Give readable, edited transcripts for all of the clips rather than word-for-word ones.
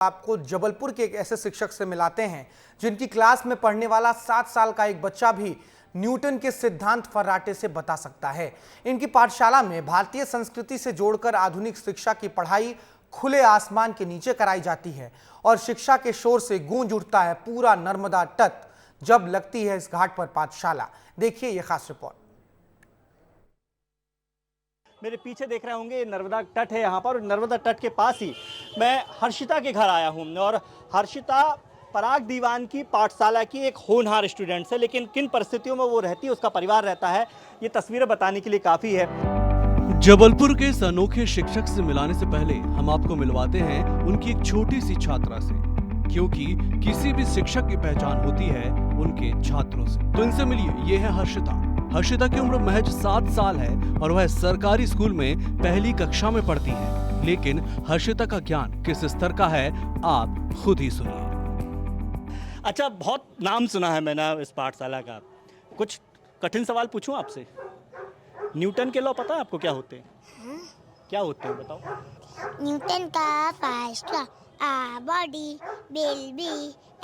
आपको जबलपुर के एक ऐसे शिक्षक से मिलाते हैं जिनकी क्लास में पढ़ने वाला 7 साल का एक बच्चा भी न्यूटन के सिद्धांत फर्राटे से बता सकता है। इनकी पाठशाला में भारतीय संस्कृति से जोड़कर आधुनिक शिक्षा की पढ़ाई खुले आसमान के नीचे कराई जाती है और शिक्षा के शोर से गूंज उठता है पूरा नर्मदा तट जब लगती है इस घाट पर पाठशाला। देखिए ये खास रिपोर्ट। मेरे पीछे देख रहे होंगे नर्मदा तट है यहाँ पर, और नर्मदा तट के पास ही मैं हर्षिता के घर आया हूँ। और हर्षिता पराग दीवान की पाठशाला की एक होनहार स्टूडेंट है, लेकिन किन परिस्थितियों में वो रहती है, उसका परिवार रहता है, ये तस्वीरें बताने के लिए काफ़ी है। जबलपुर के इस अनोखे शिक्षक से मिलाने से पहले हम आपको मिलवाते हैं उनकी एक छोटी सी छात्रा से, क्योंकि किसी भी शिक्षक की पहचान होती है उनके छात्रों से। तो इनसे मिलिए, ये है हर्षिता। हर्षिता की उम्र महज 7 साल है और वह सरकारी स्कूल में पहली कक्षा में पढ़ती है। लेकिन हर्षिता का ज्ञान किस स्तर का है, आप खुद ही सुनिए। अच्छा, बहुत नाम सुना है मैंने इस पाठशाला का। कुछ कठिन सवाल पूछूं आपसे? न्यूटन के लॉ पता है आपको क्या होते हैं? क्या होते हैं बताओ। न्यूटन का first law, a body will be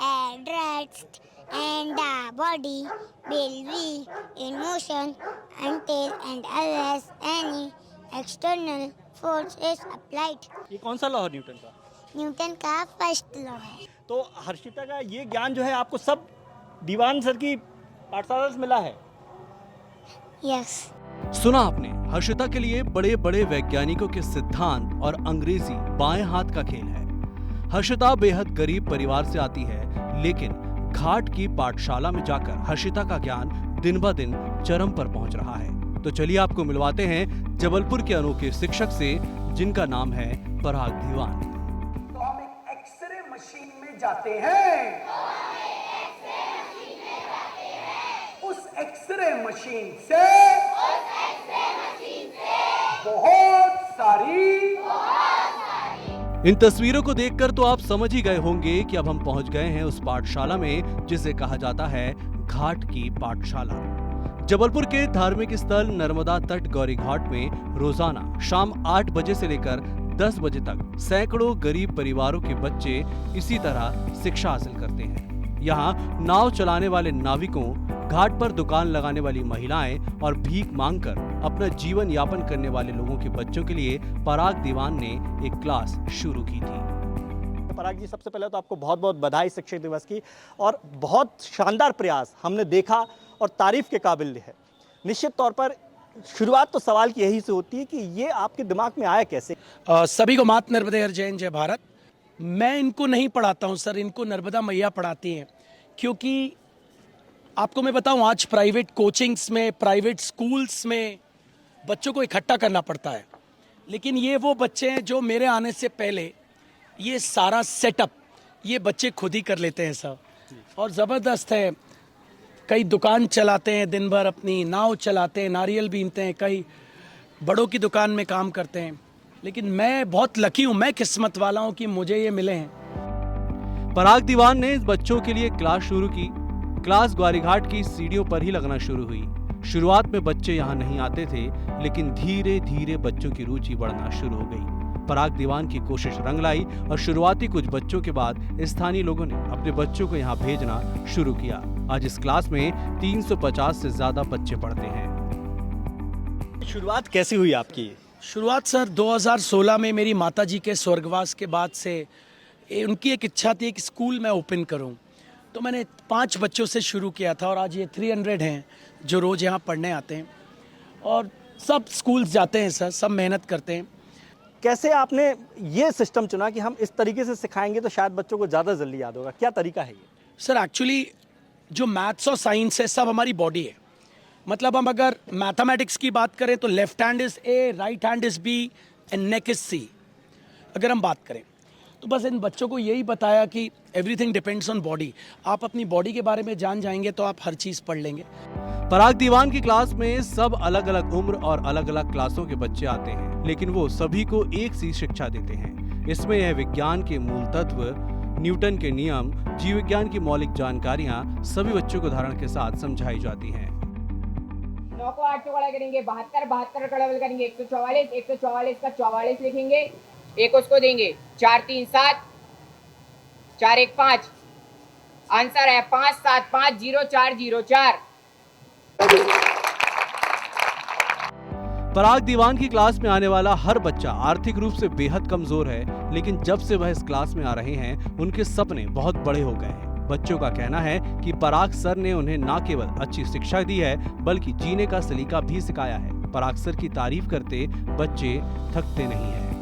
at rest and the body will be in motion until and unless any external force is applied। ये कौन सा लॉ है न्यूटन का? न्यूटन का फर्स्ट लॉ है। तो हर्षिता का ये ज्ञान जो है आपको सब दीवान सर की पाठशाला से मिला है? यस। सुना आपने, हर्षिता के लिए बड़े बड़े वैज्ञानिकों के सिद्धांत और अंग्रेजी बाएं हाथ का खेल है। हर्षिता बेहद गरीब परिवार से आती है, लेकिन घाट की पाठशाला में जाकर हर्षिता का ज्ञान दिन ब दिन चरम पर पहुंच रहा है। तो चलिए आपको मिलवाते हैं जबलपुर के अनोखे शिक्षक से, जिनका नाम है पराग दीवान। तो हम एक एक्सरे मशीन में जाते हैं। उस एक्सरे मशीन से बहुत सारी इन तस्वीरों को देखकर तो आप समझ ही गए होंगे कि अब हम पहुंच गए हैं उस पाठशाला में जिसे कहा जाता है घाट की पाठशाला। जबलपुर के धार्मिक स्थल नर्मदा तट गौरी घाट में रोजाना शाम 8 बजे से लेकर 10 बजे तक सैकड़ों गरीब परिवारों के बच्चे इसी तरह शिक्षा हासिल करते हैं। यहाँ नाव चलाने वाले नाविकों, घाट पर दुकान लगाने वाली महिलाएं और भीख मांगकर अपना जीवन यापन करने वाले लोगों के बच्चों के लिए पराग दीवान ने एक क्लास शुरू की थी। पराग जी, सबसे पहले तो आपको बहुत बहुत बधाई शिक्षक दिवस की, और बहुत शानदार प्रयास हमने देखा और तारीफ के काबिल है। निश्चित तौर पर शुरुआत तो सवाल की यही से होती है कि ये आपके दिमाग में आया कैसे? सभी को मात नर्मदे हर जैन जय भारत। मैं इनको नहीं पढ़ाता हूँ सर, इनको नर्मदा मैया पढ़ाती हैं। क्योंकि आपको मैं बताऊं, आज प्राइवेट कोचिंग्स में, प्राइवेट स्कूल्स में बच्चों को इकट्ठा करना पड़ता है, लेकिन ये वो बच्चे हैं जो मेरे आने से पहले ये सारा सेटअप ये बच्चे खुद ही कर लेते हैं सर, और ज़बरदस्त है। कई दुकान चलाते हैं, दिन भर अपनी नाव चलाते हैं, नारियल बीनते हैं, कई बड़ों की दुकान में काम करते हैं। लेकिन मैं बहुत लकी हूँ, मैं किस्मत वाला हूँ कि मुझे ये मिले हैं। पराग दीवान ने इस बच्चों के लिए क्लास शुरू की। क्लास ग्वारीघाट की सीढ़ियों पर ही लगना शुरू हुई। शुरुआत में बच्चे यहाँ नहीं आते थे, लेकिन धीरे धीरे बच्चों की रुचि बढ़ना शुरू हो गई। पराग दीवान की कोशिश रंग लाई और शुरुआती कुछ बच्चों के बाद स्थानीय लोगों ने अपने बच्चों को यहाँ भेजना शुरू किया। आज इस क्लास में 350 से ज्यादा बच्चे पढ़ते हैं। शुरुआत कैसी हुई आपकी? शुरुआत सर 2016 में मेरी माताजी के स्वर्गवास के बाद से उनकी एक इच्छा थी कि स्कूल मैं ओपन करूं, तो मैंने 5 बच्चों से शुरू किया था और आज ये 300 हैं जो रोज़ यहाँ पढ़ने आते हैं, और सब स्कूल्स जाते हैं सर, सब मेहनत करते हैं। कैसे आपने ये सिस्टम चुना कि हम इस तरीके से सिखाएंगे तो शायद बच्चों को ज़्यादा जल्दी याद होगा? क्या तरीका है ये? सर एक्चुअली जो मैथ्स और साइंस है सब हमारी बॉडी है। मतलब हम अगर मैथमेटिक्स की बात करें तो left hand is A, right hand is B and neck is C. अगर हम बात करें तो बस इन बच्चों को यही बताया कि एवरीथिंग डिपेंड्स ऑन बॉडी। आप अपनी बॉडी के बारे में जान जाएंगे तो आप हर चीज़ पढ़ लेंगे। पराग दीवान की क्लास में सब अलग अलग उम्र और अलग अलग क्लासों के बच्चे आते हैं, लेकिन वो सभी को एक सी शिक्षा देते हैं। इसमें यह विज्ञान के मूल तत्व, न्यूटन के नियम, जीव विज्ञान की मौलिक जानकारियां सभी बच्चों को उदाहरण के साथ समझाई जाती हैं। 9 को 8 चौड़ा करेंगे, 72 का डबल करेंगे, 144 का 44 लिखेंगे, एक उसको देंगे 4 3 7 415। आंसर है 57504004। पराग दीवान की क्लास में आने वाला हर बच्चा आर्थिक रूप से बेहद कमजोर है, लेकिन जब से वह इस क्लास में आ रहे हैं उनके सपने बहुत बड़े हो गए हैं। बच्चों का कहना है कि पराग सर ने उन्हें न केवल अच्छी शिक्षा दी है बल्कि जीने का सलीका भी सिखाया है। पराग सर की तारीफ करते बच्चे थकते नहीं हैं।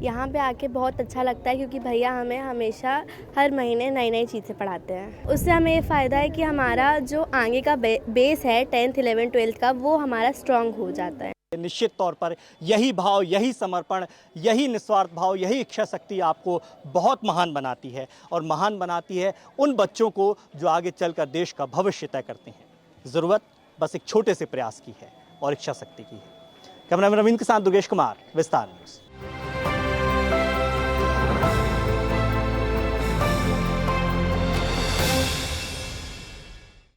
यहाँ पे आके बहुत अच्छा लगता है क्योंकि भैया हमें हमेशा हर महीने नई नई चीज़ें पढ़ाते हैं। उससे हमें ये फ़ायदा है कि हमारा जो आगे का बेस है 10th 11th 12th का, वो हमारा स्ट्रॉन्ग हो जाता है। निश्चित तौर पर यही भाव, यही समर्पण, यही निस्वार्थ भाव, यही इच्छा शक्ति आपको बहुत महान बनाती है और महान बनाती है उन बच्चों को जो आगे चलकर देश का भविष्य तय करते हैं। ज़रूरत बस एक छोटे से प्रयास की है और इच्छा शक्ति की है। कैमरामैन रविंद्र के साथ दुर्गेश कुमार, विस्तार न्यूज़।